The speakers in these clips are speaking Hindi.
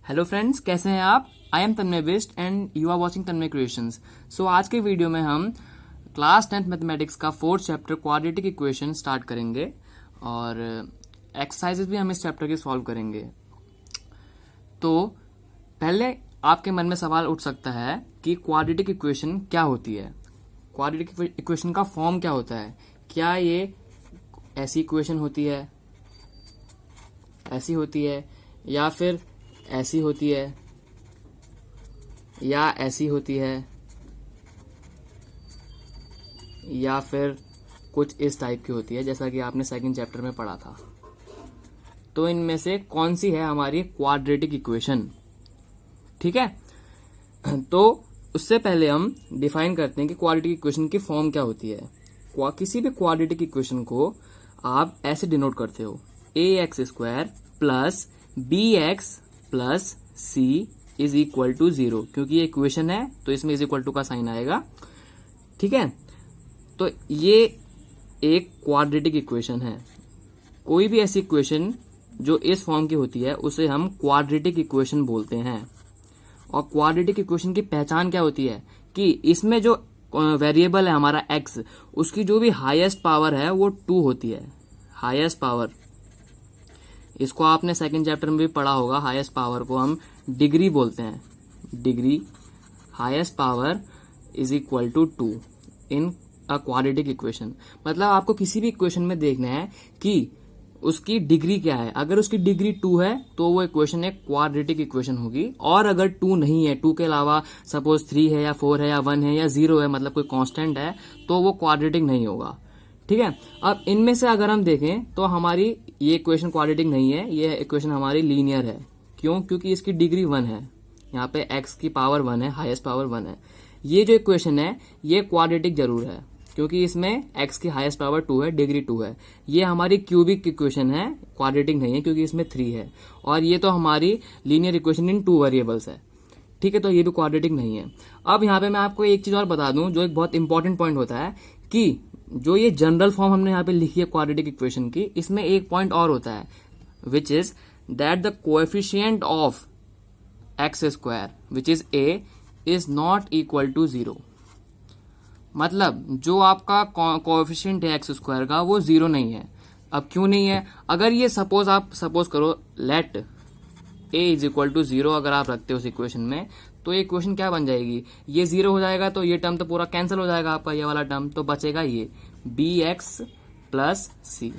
हेलो फ्रेंड्स, कैसे हैं आप। I am Tanmay Bisht and you are watching Tanmay creations. So आज के वीडियो में हम क्लास 10th मैथमेटिक्स का 4th chapter quadratic equation start करेंगे और एक्सरसाइजेस भी हम इस चैप्टर के सॉल्व करेंगे। तो पहले आपके मन में सवाल उठ सकता है कि क्वाड्रेटिक इक्वेशन क्या होती है, क्वाड्रेटिक इक्वेशन का फॉर्म क्या होता है। क्या ये ऐसी इक्वेशन होती है, ऐसी होती है, या फिर ऐसी होती है, या ऐसी होती है, या फिर कुछ इस टाइप की होती है जैसा कि आपने सेकंड चैप्टर में पढ़ा था। तो इनमें से कौन सी है हमारी क्वाड्रेटिक इक्वेशन, ठीक है। तो उससे पहले हम डिफाइन करते हैं कि क्वाड्रेटिक इक्वेशन की फॉर्म क्या होती है। किसी भी क्वाड्रेटिक इक्वेशन को आप ऐसे डिनोट करते हो, a x square plus b x plus c is equal to 0, क्योंकि ये इक्वेशन है तो इसमें इज इक्वल टू का साइन आएगा, ठीक है। तो ये एक क्वाड्रेटिक इक्वेशन है। कोई भी ऐसी इक्वेशन जो इस फॉर्म की होती है उसे हम क्वाड्रेटिक इक्वेशन बोलते हैं। और क्वाड्रेटिक इक्वेशन की पहचान क्या होती है कि इसमें जो वेरिएबल है हमारा x, उसकी जो भी हाईएस्ट पावर है वो 2 होती है। हाईएस्ट पावर, इसको आपने सेकंड चैप्टर में भी पढ़ा होगा, हाईएस्ट पावर को हम डिग्री बोलते हैं। Degree, highest power is equal to 2 in a quadratic equation. मतलब आपको किसी भी इक्वेशन में देखना है कि उसकी डिग्री क्या है। अगर उसकी डिग्री 2 है तो वो इक्वेशन एक क्वाड्रेटिक इक्वेशन होगी, और अगर 2 नहीं है, 2 के अलावा सपोज 3 है या 4 है या 1 है या 0 है, मतलब कोई कांस्टेंट है, तो वो क्वाड्रेटिक नहीं होगा, ठीक है। अब इनमें से अगर हम देखें तो हमारी ये इक्वेशन क्वाड्रेटिक नहीं है, ये इक्वेशन हमारी लीनियर है। क्यों? क्योंकि इसकी डिग्री 1 है, यहाँ पे x की पावर 1 है, हाईएस्ट पावर 1 है। ये जो इक्वेशन है ये क्वाड्रेटिक जरूर है क्योंकि इसमें x की हाईएस्ट पावर 2 है, डिग्री 2 है। ये हमारी क्यूबिक इक्वेशन है, क्वाड्रेटिक नहीं है क्योंकि इसमें 3 है। और ये तो हमारी लीनियर इक्वेशन इन 2 वेरिएबल्स है, ठीक है। तो ये भी क्वाड्रेटिक नहीं है। अब यहाँ पे मैं आपको एक चीज और बता दूं जो एक बहुत इंपॉर्टेंट पॉइंट होता है कि जो ये जनरल फॉर्म हमने यहाँ पे लिखी है क्वाड्रेटिक इक्वेशन की, इसमें एक पॉइंट और होता है, which is that the coefficient of X square which is a is not equal to 0। मतलब जो आपका कोएफिशिएंट है एक्स स्क्वायर का वो 0 नहीं है। अब क्यों नहीं है? अगर ये सपोज करो let a is equal to 0 अगर आप रखते हो उस इक्वेशन में, तो ये इक्वेशन क्या बन जाएगी, ये 0 हो जाएगा, तो ये टर्म तो पूरा कैंसिल हो जाएगा आपका, ये वाला टर्म, तो बचेगा ये bx प्लस सी।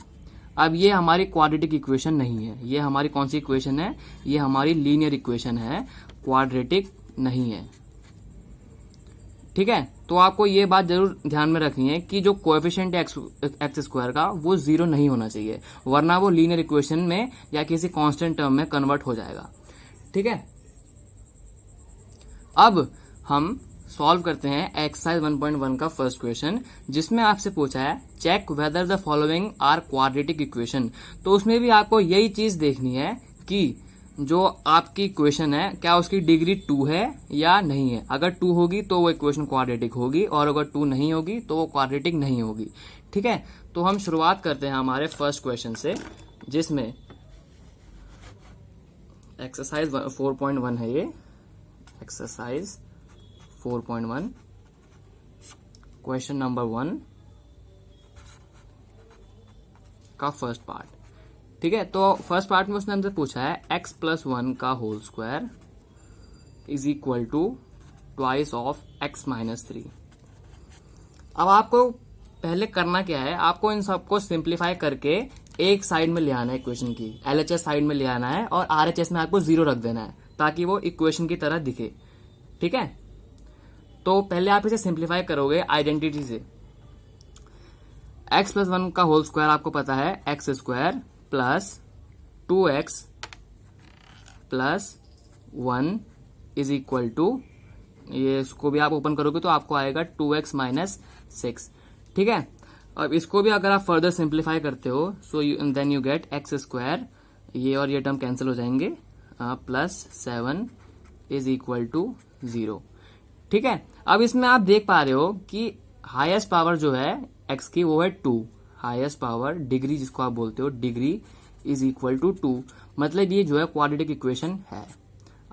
अब ये हमारी क्वाड्रेटिक इक्वेशन नहीं है, ये हमारी कौन सी इक्वेशन है, ये हमारी लीनियर इक्वेशन है, क्वाड्रेटिक नहीं है, ठीक है। तो आपको ये बात जरूर ध्यान में रखनी है कि जो कोएफिशिएंट है एक्स स्क्वायर का वो 0 नहीं होना चाहिए, वरना वो लीनियर इक्वेशन में या किसी कांस्टेंट टर्म में कन्वर्ट हो जाएगा, ठीक है। अब हम सॉल्व करते हैं एक्सरसाइज 1.1 का फर्स्ट क्वेश्चन, जिसमें आपसे पूछा है check whether the following are quadratic equation. तो उसमें भी आपको यही चीज देखनी है कि जो आपकी इक्वेशन है क्या उसकी डिग्री 2 है या नहीं है। अगर 2 होगी तो वो इक्वेशन क्वाड्रेटिक होगी, और अगर 2 नहीं होगी तो वो क्वाड्रेटिक नहीं होगी, ठीक है। तो हम शुरुआत करते हैं हमारे फर्स्ट क्वेश्चन से, जिसमें एक्सरसाइज 4.1 है। ये एक्सरसाइज 4.1 क्वेश्चन नंबर 1 का फर्स्ट पार्ट, ठीक है। तो फर्स्ट पार्ट में उसने हमसे पूछा है x प्लस 1 का whole square is equal to twice of x minus 3। अब आपको पहले करना क्या है, आपको इन सबको सिंप्लीफाई करके एक साइड में ले आना है, इक्वेशन की LHS साइड में ले आना है, और RHS में आपको 0 रख देना है ताकि वो इक्वेशन की तरह दिखे, ठीक है। तो पहले आप इसे सिंप्लीफाई करोगे आइडेंटिटी से। x प्लस 1 का होल स्क्वायर आपको पता है X square plus 2x plus 1 is equal to, ये इसको भी आप ओपन करोगे तो आपको आएगा 2x माइनस 6, ठीक है। अब इसको भी अगर आप फर्दर सिंप्लीफाई करते हो so then you get x square, ये और ये टर्म कैंसिल हो जाएंगे, प्लस 7 इज इक्वल टू 0, ठीक है। अब इसमें आप देख पा रहे हो कि हाईएस्ट पावर जो है x की वो है 2, हाईएस्ट पावर डिग्री जिसको आप बोलते हो, डिग्री इज इक्वल टू 2, मतलब ये जो है क्वाड्रेटिक इक्वेशन है।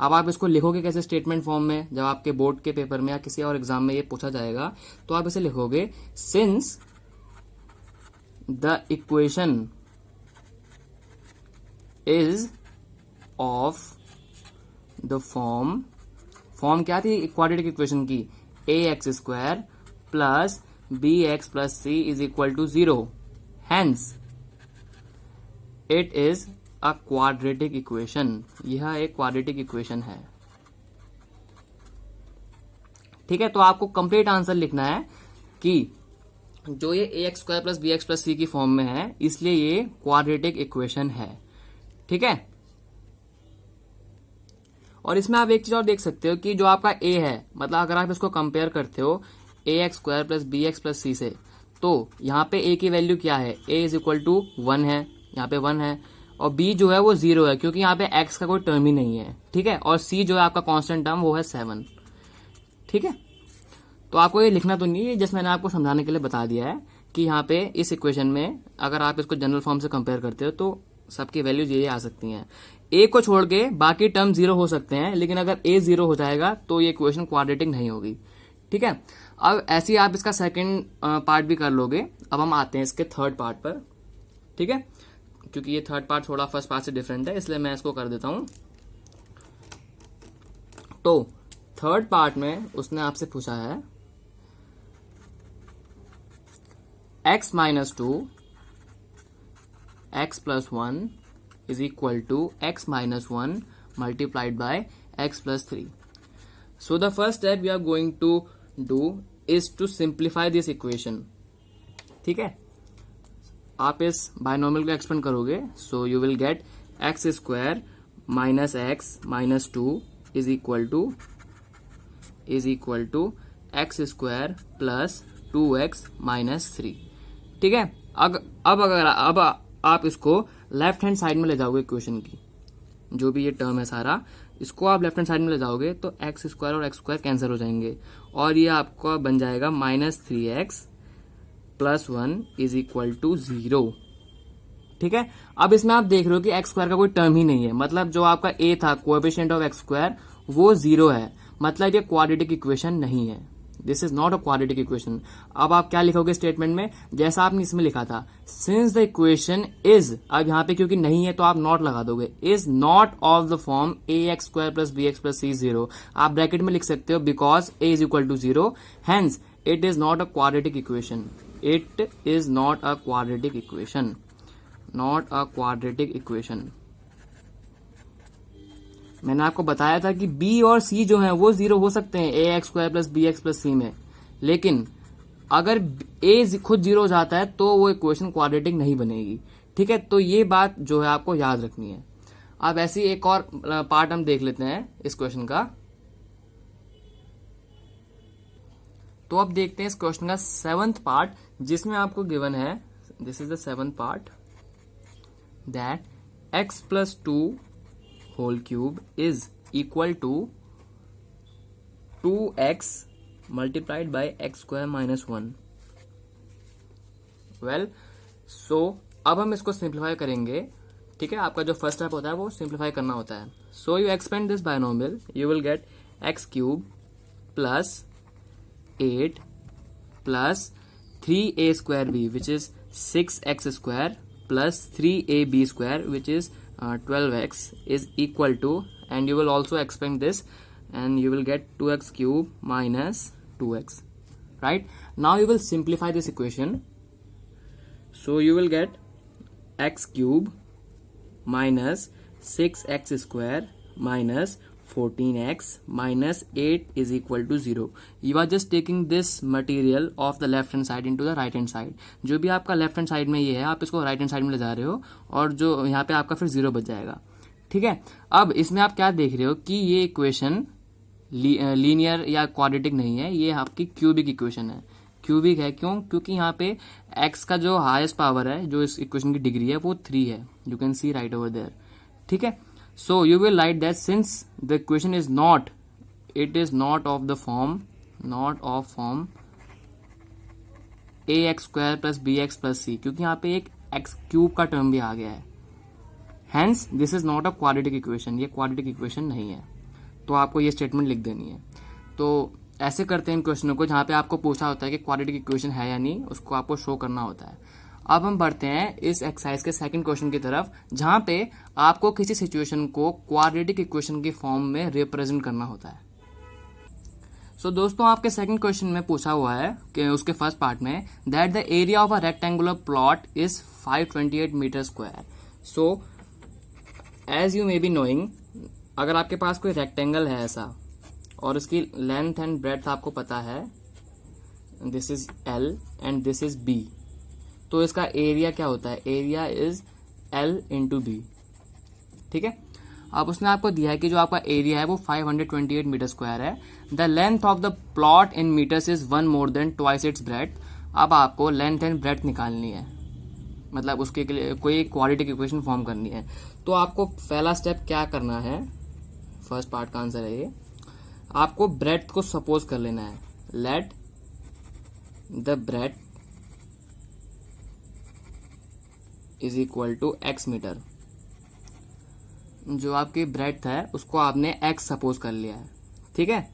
अब आप इसको लिखोगे कैसे स्टेटमेंट फॉर्म में, जब आपके बोर्ड के पेपर में या किसी और एग्जाम में ये पूछा जाएगा तो आप इसे लिखोगे since the equation is of the form क्या थी क्वाड्रेटिक इक्वेशन की, ax² plus bx plus c is equal to 0, hence it is a quadratic equation. यह एक क्वाड्रेटिक इक्वेशन है। ठीक है, तो आपको कंप्लीट आंसर लिखना है कि जो ये ax² plus bx plus c की फॉर्म में है इसलिए ये क्वाड्रेटिक इक्वेशन है। ठीक है, और इसमें आप एक चीज और देख सकते हो कि जो आपका a है, मतलब अगर आप इसको कंपेयर करते हो ax² plus bx plus c से, तो यहाँ पे a की वैल्यू क्या है, a इज इक्वल टू 1 है, यहाँ पे 1 है, और b जो है वो 0 है क्योंकि यहाँ पे x का कोई टर्म ही नहीं है। ठीक है, और c जो है आपका कांस्टेंट टर्म वो है 7। ठीक है, तो आपको ये लिखना तो नहीं है, जस्ट मैंने आपको समझाने के लिए बता दिया है कि यहाँ पे इस इक्वेशन में अगर आप इसको जनरल फॉर्म से कंपेयर करते हो तो सबकी वैल्यूज ये आ सकती हैं। a को छोड़ के बाकी टर्म 0 हो सकते हैं, लेकिन अगर a 0 हो जाएगा तो ये इक्वेशन क्वाड्रेटिक नहीं होगी। ठीक है, अब ऐसे ही आप इसका सेकंड पार्ट भी कर लोगे। अब हम आते हैं इसके थर्ड पार्ट पर। ठीक है, क्योंकि ये थर्ड पार्ट थोड़ा फर्स्ट पार्ट से डिफरेंट है इसलिए मैं इसको कर देता हूं। तो थर्ड पार्ट में उसने आपसे पूछा है x minus 2 x plus 1 is equal to x minus 1 multiplied by x plus 3. So the first step we are going to do is to simplify this equation. ठीक है, आप इस बायनॉमियल को एक्सपेंड करोगे, so you will get x square minus x minus 2 is equal to x square plus 2x minus 3. ठीक है, अब आप इसको लेफ्ट हैंड साइड में ले जाओगे इक्वेशन की, जो भी ये टर्म है सारा इसको आप लेफ्ट हैंड साइड में ले जाओगे तो x² और x² कैंसिल हो जाएंगे और ये आपका बन जाएगा -3x plus 1 is equal to 0। ठीक है, अब इसमें आप देख रहे हो कि x² का कोई टर्म ही नहीं है, मतलब जो आपका a था कोएफिशिएंट ऑफ x² वो 0 है, मतलब ये क्वाड्रेटिक इक्वेशन नहीं है। This is not a quadratic equation. अब आप क्या लिखोगे स्टेटमेंट में, जैसा आपने इसमें लिखा था सिंस द इक्वेशन इज, अब यहाँ पे क्योंकि नहीं है तो आप नॉट लगा दोगे, is not of the form ax² plus bx plus c 0। आप ब्रैकेट में लिख सकते हो because a is equal to 0, hence it is not a quadratic equation. It is not a quadratic equation, not a quadratic equation. मैंने आपको बताया था कि b और c जो है वो 0 हो सकते हैं ax² plus bx plus c में, लेकिन अगर a खुद 0 हो जाता है तो वो इक्वेशन क्वाड्रेटिक नहीं बनेगी। ठीक है, तो ये बात जो है आपको याद रखनी है। अब ऐसी एक और पार्ट हम देख लेते हैं इस क्वेश्चन का। तो अब देखते हैं इस क्वेश्चन का 7th पार्ट, जिसमें आपको गिवन है, this is the 7th part, that x plus 2 whole cube is equal to 2x multiplied by x² minus 1। Well, so अब हम इसको सिंप्लीफाई करेंगे। ठीक है, आपका जो फर्स्ट स्टेप होता है वो सिंप्लीफाई करना होता है। So you expand this binomial, you will gate x cube plus 8 plus 3a² which is 6x² plus 3ab² which is 12x is equal to, and you will also expand this and you will get 2x cube minus 2x. Right, now you will simplify this equation, so you will get x cube minus 6x² minus 14x minus 8 is equal to 0. You are just taking this material of the left hand side into the right hand side. जो भी आपका लेफ्ट हैंड साइड में ये है आप इसको राइट हैंड साइड में ले जा रहे हो और जो यहाँ पे आपका फिर 0 बच जाएगा। ठीक है, अब इसमें आप क्या देख रहे हो कि ये इक्वेशन लीनियर या क्वाड्रेटिक नहीं है, ये आपकी क्यूबिक इक्वेशन है। क्यूबिक है क्यों? क्योंकि यहाँ पे x का जो हाईएस्ट पावर है, जो इस इक्वेशन की डिग्री है वो 3 है। You can see right over there. ठीक है, so you will write that since the equation is not, it is not of the form ax² plus bx plus c, क्योंकि यहाँ पे एक x क्यूब का टर्म भी आ गया है, hence this is not a quadratic equation, ये quadratic equation नहीं है। तो आपको ये स्टेटमेंट लिख देनी है। तो ऐसे करते हैं इन क्वेश्चनों को, जहाँ पे आपको पूछा होता है कि क्वाड्रेटिक इक्वेशन है या नहीं, उसको आपको शो करना होता है। अब हम बढ़ते हैं इस एक्सरसाइज के सेकंड क्वेश्चन की तरफ, जहाँ पे आपको किसी सिचुएशन को क्वाड्रेटिक इक्वेशन की फॉर्म में रिप्रेजेंट करना होता है। सो दोस्तों, आपके सेकंड क्वेश्चन में पूछा हुआ है कि उसके फर्स्ट पार्ट में that the area of a rectangular plot is 528 metre square. So as you may be knowing, अगर आपके पास कोई रेक्टेंगल है ऐसा और उसकी लेंथ एंड ब्रेड्थ आपको पता है, this is L and this is B, तो इसका एरिया क्या होता है, area is L into B। ठीक है, अब उसने आपको दिया है कि जो आपका एरिया है वो 528 मीटर स्क्वायर है। The length of the plot in metres is 1 more than twice its breadth. अब आपको लेंथ एंड ब्रेड्थ निकालनी है, मतलब उसके लिए कोई क्वाड्रेटिक इक्वेशन फॉर्म करनी है। तो आपको पहला स्टेप क्या करना है, फर्स्ट पार्ट का आंसर है ये, आपको ब्रेड्थ को सपोज कर लेना है। Let the breadth is equal to x metre. जो आपकी ब्रेड्थ है उसको आपने x सपोज कर लिया है। ठीक है,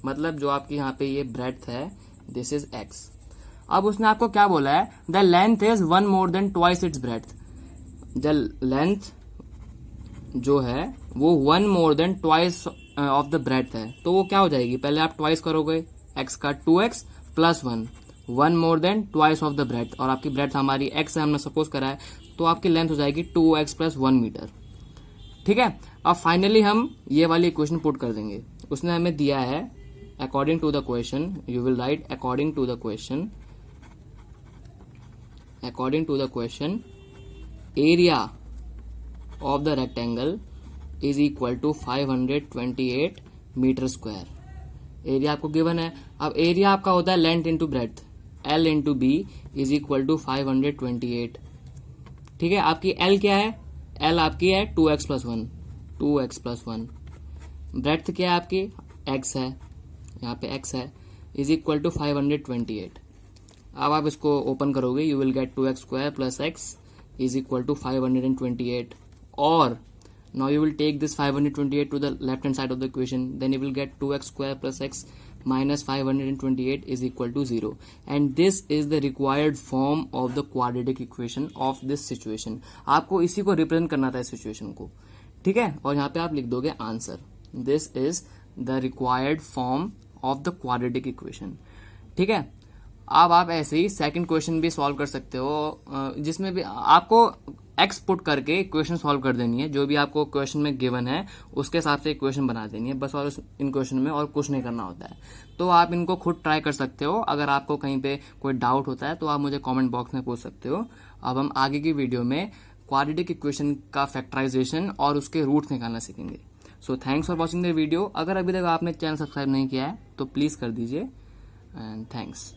मतलब जो आपकी यहाँ पे ये ब्रेड्थ है, दिस इज x। अब उसने आपको क्या बोला है, the length is 1 more than twice its breadth. The length जो है वो 1 more than twice of the breadth है, तो वो क्या हो जाएगी, पहले आप ट्वाइस करोगे x का 2x plus 1 more than twice of the breadth, और आपकी ब्रेड्थ हमारी x है, हमने सपोज करा है, तो आपकी लेंथ हो जाएगी 2x प्लस 1 मीटर। ठीक है, अब फाइनली हम ये वाली इक्वेशन पुट कर देंगे। उसने हमें दिया है according to the question, you will write according to the question area of the rectangle is equal to 528 metre square. Area आपको गिवन है। अब एरिया आपका होता है length into breadth, L into B is equal to 528। ठीक है, आपकी L क्या है, L आपकी है 2x प्लस 1। ब्रेड्थ क्या है आपकी, x है, यहाँ पे x है, इज इक्वल टू 528। अब आप इसको ओपन करोगे, you will get 2x square plus x is equal to 528, और now you will take this 528 to the left hand side of the equation, then you will get 2x square plus x minus 528 is equal to 0, and this is the required form of the quadratic equation of this situation। आपको इसी को रिप्रेजेंट करना था इस सिचुएशन को। ठीक है, और यहाँ पे आप लिख दोगे answer, this is the required form of the quadratic equation. ठीक है, अब आप ऐसे ही सेकंड क्वेश्चन भी सॉल्व कर सकते हो, जिसमें भी आपको x पुट करके इक्वेशन सॉल्व कर देनी है। जो भी आपको क्वेश्चन में गिवन है उसके हिसाब से इक्वेशन बना देनी है बस, और इन क्वेश्चन में और कुछ नहीं करना होता है। तो आप इनको खुद ट्राई कर सकते हो। अगर आपको कहीं पे कोई डाउट होता है तो आप मुझे कमेंट बॉक्स में पूछ सकते हो। अब हम आगे की वीडियो में क्वाड्रेटिक इक्वेशन का फैक्टराइजेशन और उसके रूट्स निकालना सीखेंगे। So thanks for watching the video. अगर अभी तक आपने चैनल सब्सक्राइब नहीं किया है तो प्लीज कर दीजिए, एंड थैंक्स।